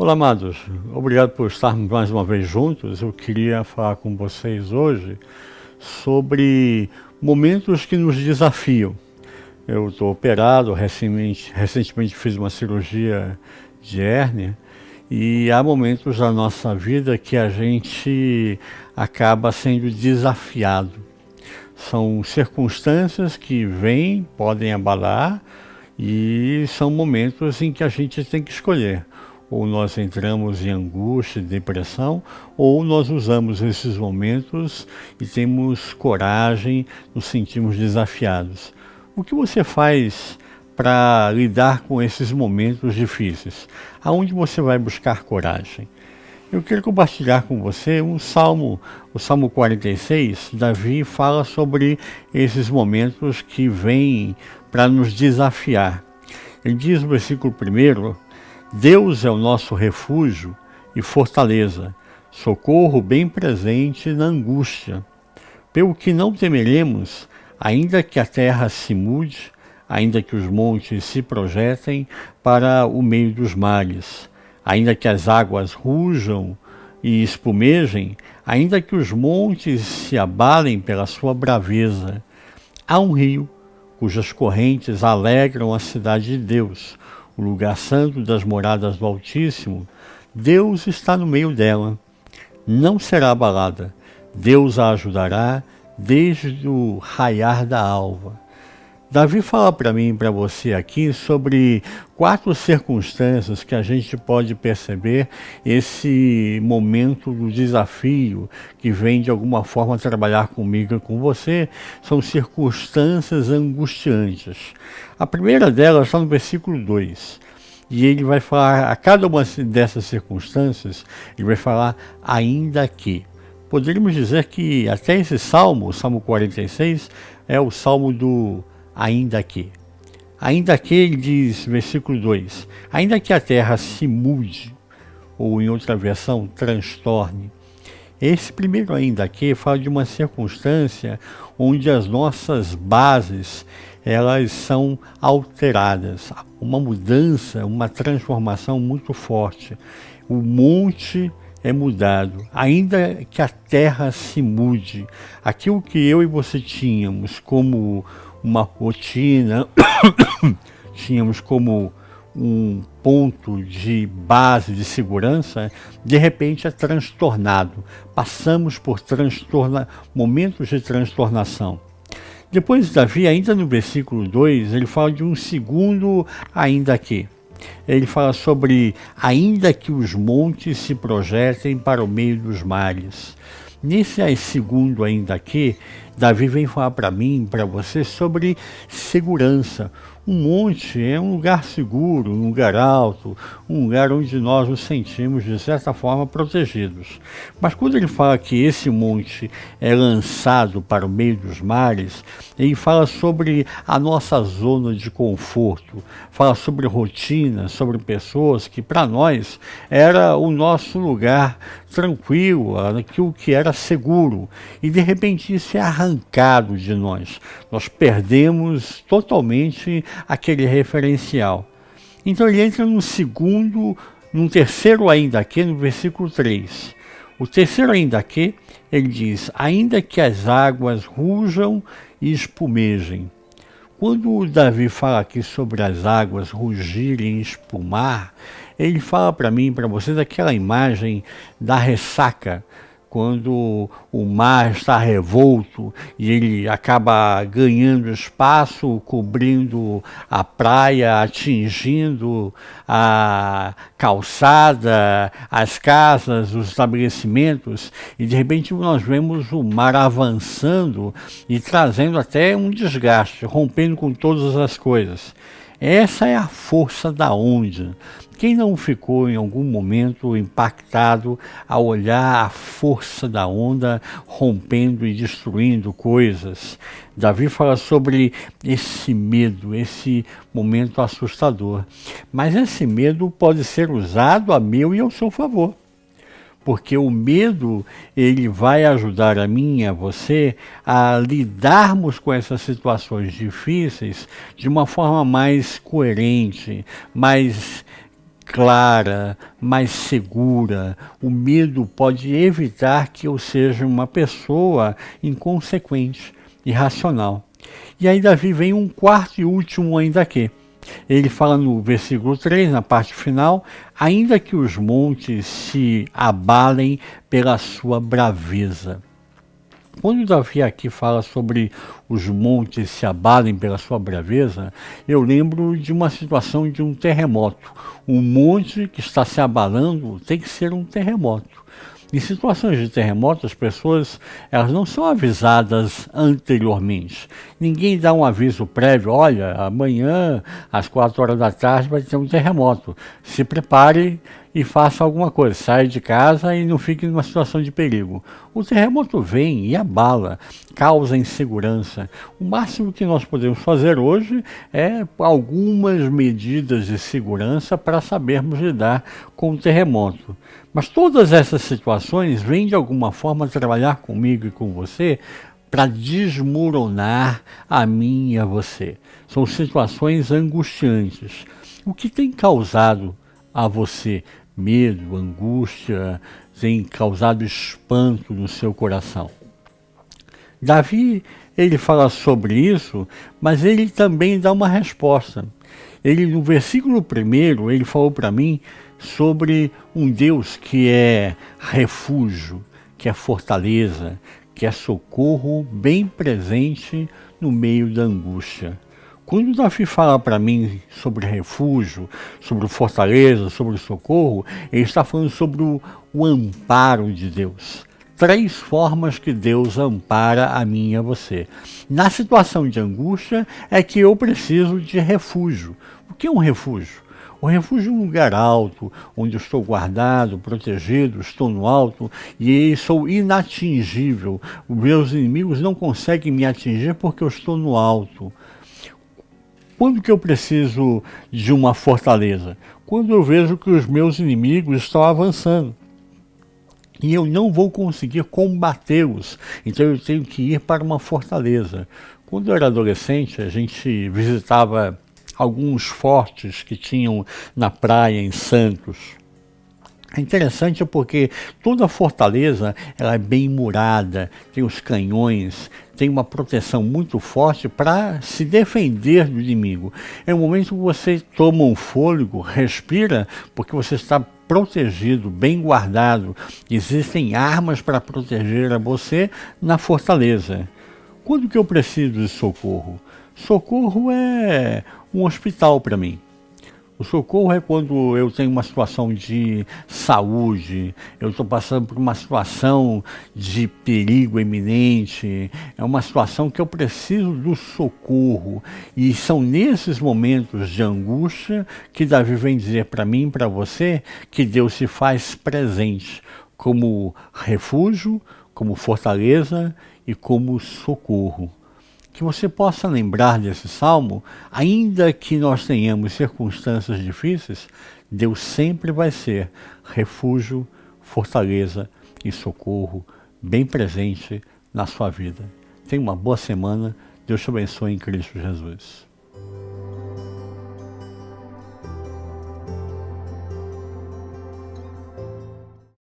Olá, amados. Obrigado por estarmos mais uma vez juntos. Eu queria falar com vocês hoje sobre momentos que nos desafiam. Eu estou operado, recentemente fiz uma cirurgia de hérnia e há momentos da nossa vida que a gente acaba sendo desafiado. São circunstâncias que vêm, podem abalar e são momentos em que a gente tem que escolher. Ou nós entramos em angústia e depressão, ou nós usamos esses momentos e temos coragem, nos sentimos desafiados. O que você faz para lidar com esses momentos difíceis? Aonde você vai buscar coragem? Eu quero compartilhar com você um salmo, o Salmo 46. Davi fala sobre esses momentos que vêm para nos desafiar. Ele diz no versículo 1: Deus é o nosso refúgio e fortaleza, socorro bem presente na angústia. Pelo que não temeremos, ainda que a terra se mude, ainda que os montes se projetem para o meio dos mares, ainda que as águas rujam e espumejem, ainda que os montes se abalem pela sua braveza. Há um rio cujas correntes alegram a cidade de Deus, o lugar santo das moradas do Altíssimo. Deus está no meio dela. Não será abalada. Deus a ajudará desde o raiar da alva. Davi fala para mim e para você aqui sobre 4 circunstâncias que a gente pode perceber esse momento do desafio que vem de alguma forma trabalhar comigo e com você. São circunstâncias angustiantes. A primeira delas está no versículo 2. E ele vai falar, a cada uma dessas circunstâncias, ele vai falar ainda que. Poderíamos dizer que até esse salmo, o Salmo 46, é o salmo do ainda que. Ainda que, ele diz, versículo 2, ainda que a terra se mude, ou em outra versão, transtorne. Esse primeiro ainda que fala de uma circunstância onde as nossas bases, elas são alteradas. Uma mudança, uma transformação muito forte. O monte é mudado, ainda que a terra se mude. Aquilo que eu e você tínhamos como uma rotina, tínhamos como um ponto de base de segurança, de repente é transtornado. Passamos por momentos de transtornação. Depois, Davi, ainda no versículo 2, ele fala de um segundo ainda que. Ele fala sobre ainda que os montes se projetem para o meio dos mares. Nesse segundo ainda que, Davi vem falar para mim, para você, sobre segurança. Um monte é um lugar seguro, um lugar alto, um lugar onde nós nos sentimos, de certa forma, protegidos. Mas quando ele fala que esse monte é lançado para o meio dos mares, ele fala sobre a nossa zona de conforto, fala sobre rotina, sobre pessoas que para nós era o nosso lugar tranquilo, aquilo que era seguro, e de repente isso é arrancado de nós. Nós perdemos totalmente aquele referencial. Então ele entra num terceiro ainda que, no versículo 3. O terceiro ainda que, ele diz, ainda que as águas rujam e espumejem. Quando o Davi fala aqui sobre as águas rugirem e espumar, ele fala para mim e para você daquela imagem da ressaca, quando o mar está revolto e ele acaba ganhando espaço, cobrindo a praia, atingindo a calçada, as casas, os estabelecimentos, e de repente nós vemos o mar avançando e trazendo até um desgaste, rompendo com todas as coisas. Essa é a força da onda. Quem não ficou em algum momento impactado ao olhar a força da onda rompendo e destruindo coisas? Davi fala sobre esse medo, esse momento assustador. Mas esse medo pode ser usado a meu e ao seu favor. Porque o medo, ele vai ajudar a mim e a você a lidarmos com essas situações difíceis de uma forma mais coerente, mais clara, mais segura. O medo pode evitar que eu seja uma pessoa inconsequente, irracional. E aí Davi vem um quarto e último ainda aqui. Ele fala no versículo 3, na parte final, ainda que os montes se abalem pela sua braveza. Quando Davi aqui fala sobre os montes se abalem pela sua braveza, eu lembro de uma situação de um terremoto. Um monte que está se abalando tem que ser um terremoto. Em situações de terremoto, as pessoas elas não são avisadas anteriormente. Ninguém dá um aviso prévio, olha, amanhã às 4 horas da tarde vai ter um terremoto. Se prepare e faça alguma coisa, saia de casa e não fique numa situação de perigo. O terremoto vem e abala, causa insegurança. O máximo que nós podemos fazer hoje é algumas medidas de segurança para sabermos lidar com o terremoto. Mas todas essas situações vêm de alguma forma trabalhar comigo e com você para desmoronar a mim e a você. São situações angustiantes. O que tem causado a você medo, angústia, tem causado espanto no seu coração? Davi, ele fala sobre isso, mas ele também dá uma resposta. Ele, no versículo 1, ele falou para mim sobre um Deus que é refúgio, que é fortaleza, que é socorro bem presente no meio da angústia. Quando o Davi fala para mim sobre refúgio, sobre fortaleza, sobre socorro, ele está falando sobre o amparo de Deus. 3 formas que Deus ampara a mim e a você. Na situação de angústia é que eu preciso de refúgio. O que é um refúgio? O refúgio é um lugar alto, onde eu estou guardado, protegido, estou no alto e sou inatingível. Os meus inimigos não conseguem me atingir porque eu estou no alto. Quando que eu preciso de uma fortaleza? Quando eu vejo que os meus inimigos estão avançando e eu não vou conseguir combatê-los, então eu tenho que ir para uma fortaleza. Quando eu era adolescente, a gente visitava alguns fortes que tinham na praia em Santos. É interessante porque toda fortaleza ela é bem murada, tem os canhões, tem uma proteção muito forte para se defender do inimigo. É um momento que você toma um fôlego, respira, porque você está protegido, bem guardado. Existem armas para proteger a você na fortaleza. Quando que eu preciso de socorro? Socorro é um hospital para mim. O socorro é quando eu tenho uma situação de saúde, eu estou passando por uma situação de perigo iminente, é uma situação que eu preciso do socorro. E são nesses momentos de angústia que Davi vem dizer para mim e para você que Deus se faz presente como refúgio, como fortaleza e como socorro. Que você possa lembrar desse salmo, ainda que nós tenhamos circunstâncias difíceis, Deus sempre vai ser refúgio, fortaleza e socorro bem presente na sua vida. Tenha uma boa semana, Deus te abençoe em Cristo Jesus.